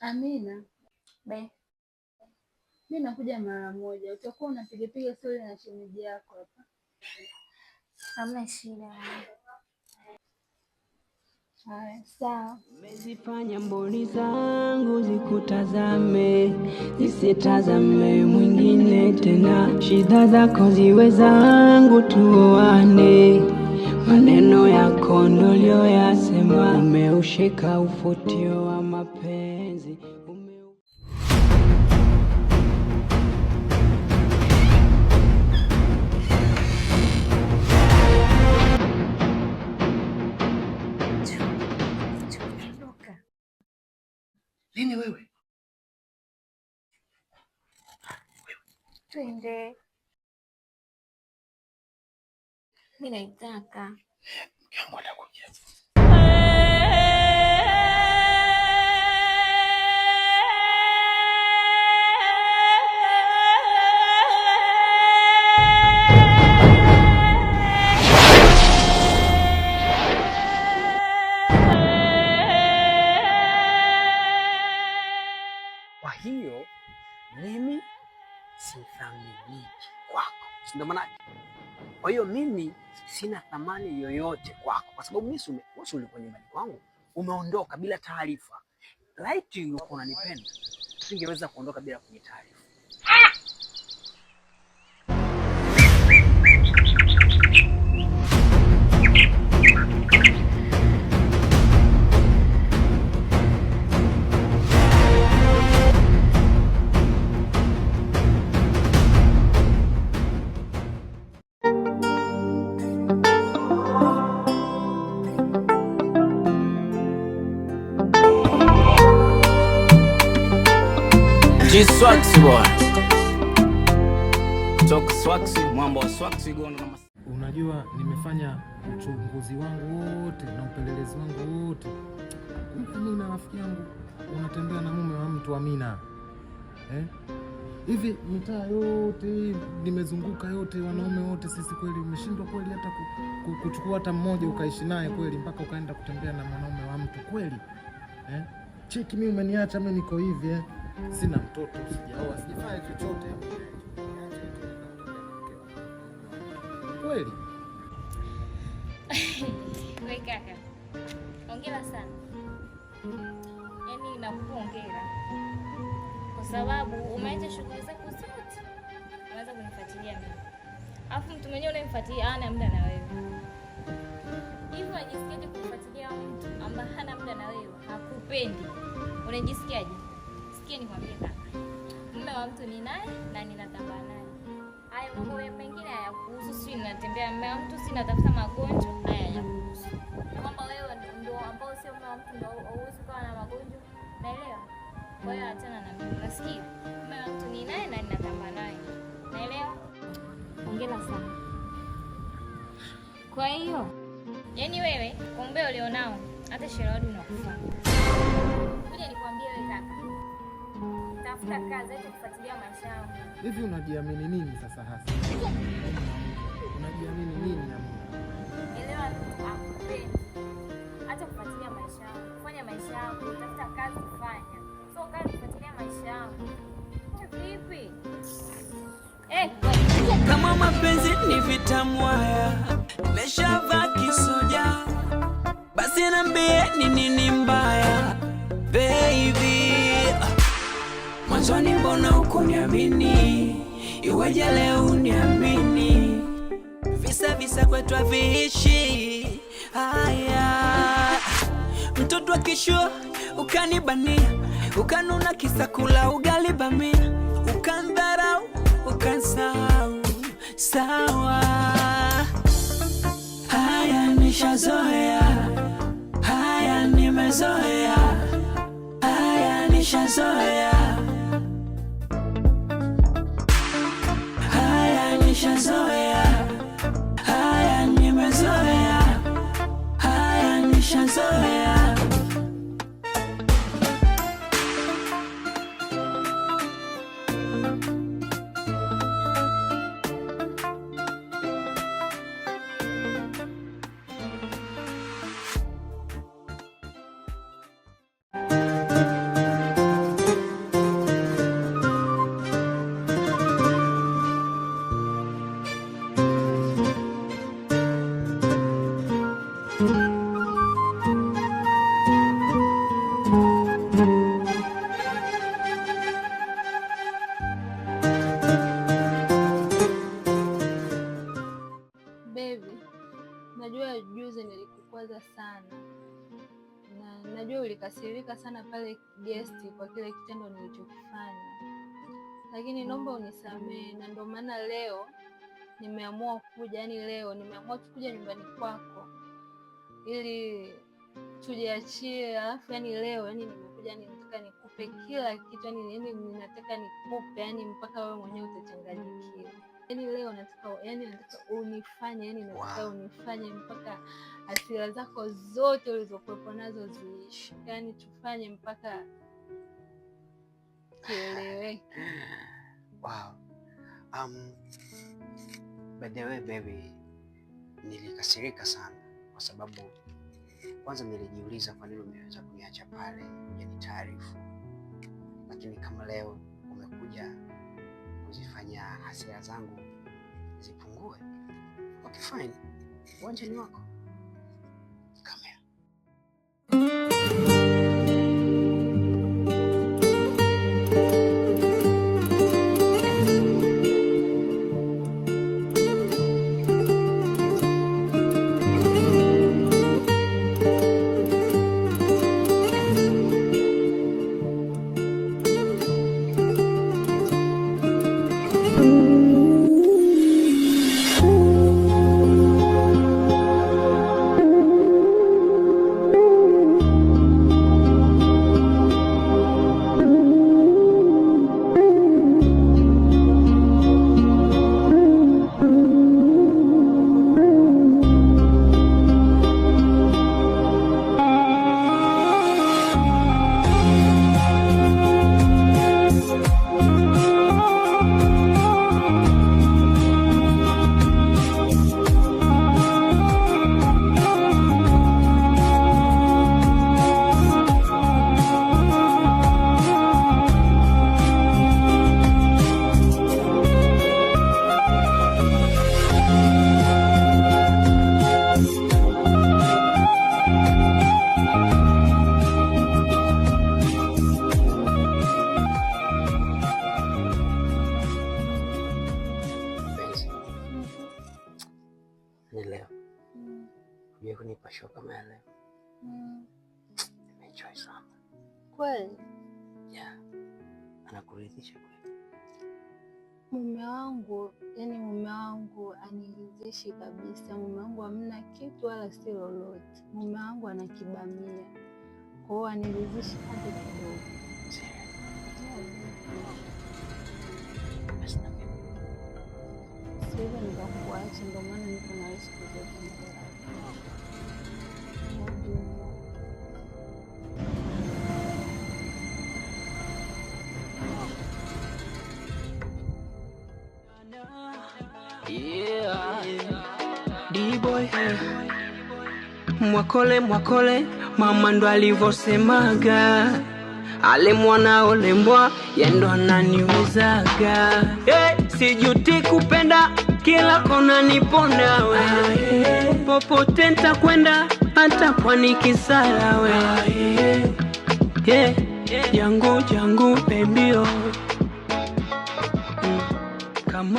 Amina, Be, mimi nakuja mara moja. Utakuwa unapigapiga stori na shemeji yako hapa. hamna shida. Haya, sawa. Umezifanya mboni zangu zikutazame, nisitazame mwingine tena. Shida zako ziwe zangu, tuoane. Maneno yako ndio yasema, umeushika ufutio wa mapenzi. Nini wewe? Twende. Mimi naitaka. Mke wangu atakuja. Kwa hiyo mimi sithaminiki kwako, si ndio maana? Kwa hiyo mimi sina thamani yoyote kwako, kwa sababu mimi ulikuwa nyumbani kwangu, umeondoka bila taarifa. Laiti ulikuwa unanipenda, singeweza kuondoka bila kunitaarifa. Swaxi boy. Toka Swaxi, mambo wa Swaxi gono na Unajua nimefanya uchunguzi wangu wote na upelelezi wangu wote. Mimi na rafiki yangu unatembea na mume wa mtu Amina. Hivi mitaa yote nimezunguka yote, wanaume wote sisi, kweli umeshindwa kweli hata kuchukua hata mmoja ukaishi naye kweli, mpaka ukaenda kutembea na mwanaume wa mtu kweli? Cheki mimi umeniacha mimi niko hivi sina mtoto, sijaoa, sijafanya chochote. Kweli? Wewe kaka. Hongera sana. Yaani nakuhongera. Kwa sababu umeacha shughuli zako zote. Unaanza kunifuatilia mimi. Alafu mtu mwenyewe unayemfuatilia hana muda na wewe. Hivi unajisikiaje kufuatilia mtu ambaye hana muda na wewe? Hakupendi. Unajisikiaje? Sikia nikwambie kaka. Mume wa mtu ni naye na ninatamba naye. Haya mambo mengine hayakuhusu, si ninatembea mume wa mtu, si natafuta magonjwa, haya hayakuhusu. Kwamba wewe ndio ambao sio mume wa mtu ndio uhusu kwa na magonjwa. Naelewa? Kwa hiyo achana na mimi. Nasikia. Mume wa mtu ni naye na ninatamba naye. Naelewa? Hongera sana. Kwa hiyo, yaani wewe kumbe ulionao hata Sherwadu unakufanya. Kuja nikwambie wewe kaka. Tafuta kazi yetu kufuatilia maisha yangu. Hivi unajiamini nini sasa hasa? Unajiamini nini na Mungu? Elewa akupendi. Acha kufuatilia maisha yangu. Fanya maisha yangu, tafuta kazi fanya. So kazi kufuatilia maisha yangu. Vipi? Kama mapenzi ni vitamu haya, nimeshavaa kisoja, basi niambie ni nini mbaya baby. Mwanzoni mbona hukuniamini, iweje leo uniamini? Visa kwetu haviishi. Haya, mtoto wa kishua ukanibania, ukanuna kisa kula ugali bamia, ukandharau ukansahau. Sawa, haya nishazoea, haya nimezoea, haya nishazoea, haya nishazoea, haya nimezoea, haya nishazoea. nimekasirika sana pale guest kwa kile kitendo nilichokifanya, lakini naomba unisamehe, na ndio maana leo nimeamua kuja, yani leo nimeamua kuja nyumbani kwako ili tujiachie. Alafu yani leo yani nimekuja, nataka nikupe kila kitu, yani ninataka nikupe yani mpaka wewe mwenyewe utachanganyikiwa. Yani leo nataka unifanye, yani nataka unifanye mpaka hasira zako zote ulizokuwepo nazo ziishi, yani tufanye mpaka kieleweke. Wow. By the way baby, nilikasirika sana kwa sababu kwanza nilijiuliza kwa nini umeweza kuniacha pale hujanitaarifu, lakini kama leo umekuja kuzifanya hasira zangu zipungue, okay fine, uwanja ni wako. Come here. Kunipa show kama leo. Nimeenjoy sana. Kweli? Yeah. Anakuridhisha kweli? Mume wangu aniridhishi kabisa. Mume wangu hamna kitu wala si lolote. Mume wangu anakibamia. Kwa hiyo aniridhishi hata kidogo. Sasa nitakuacha, ndio maana niko na siku zote. D-boy mwakole mama ndo alivosemaga, ale mwana olembwa yendo ananiwezaga. Sijuti kupenda, kila kona niponda we, popote nitakwenda hata pwani Kisara we. Jangu baby oh, come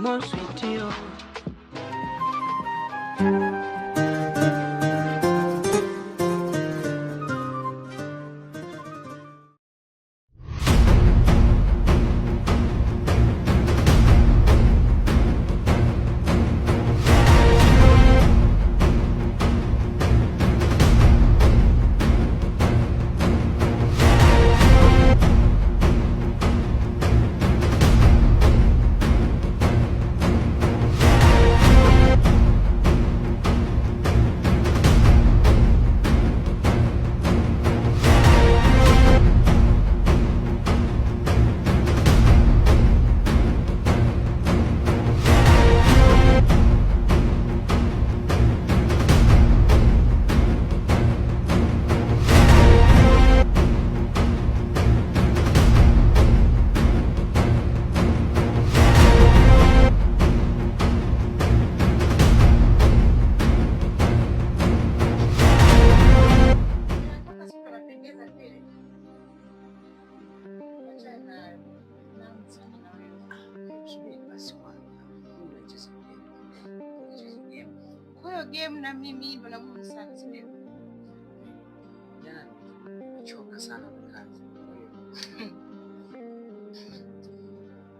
on sweetie oh. Game na mimi hivyo na Mungu sana sio?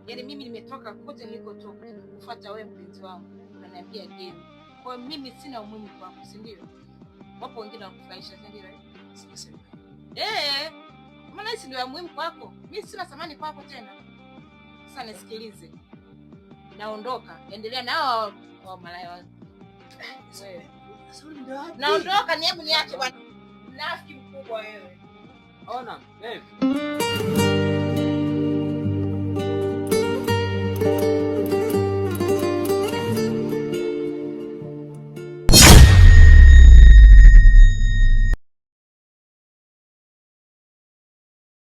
Yaani mimi nimetoka kote nilikotoka kufuata wewe mpenzi wangu. Unaniambia game. Kwa hiyo mimi sina umuhimu kwako, si ndio? Wapo wengine wakufurahisha, si ndio? Sijasema. Maana hisi ndio muhimu kwako. Mimi sina thamani kwako tena. Sasa nisikilize. Naondoka. Endelea nao wa malaya wangu. Wewe. Naondoka, hebu niache bwana. Mnafiki mkubwa wewe. Ona, babe.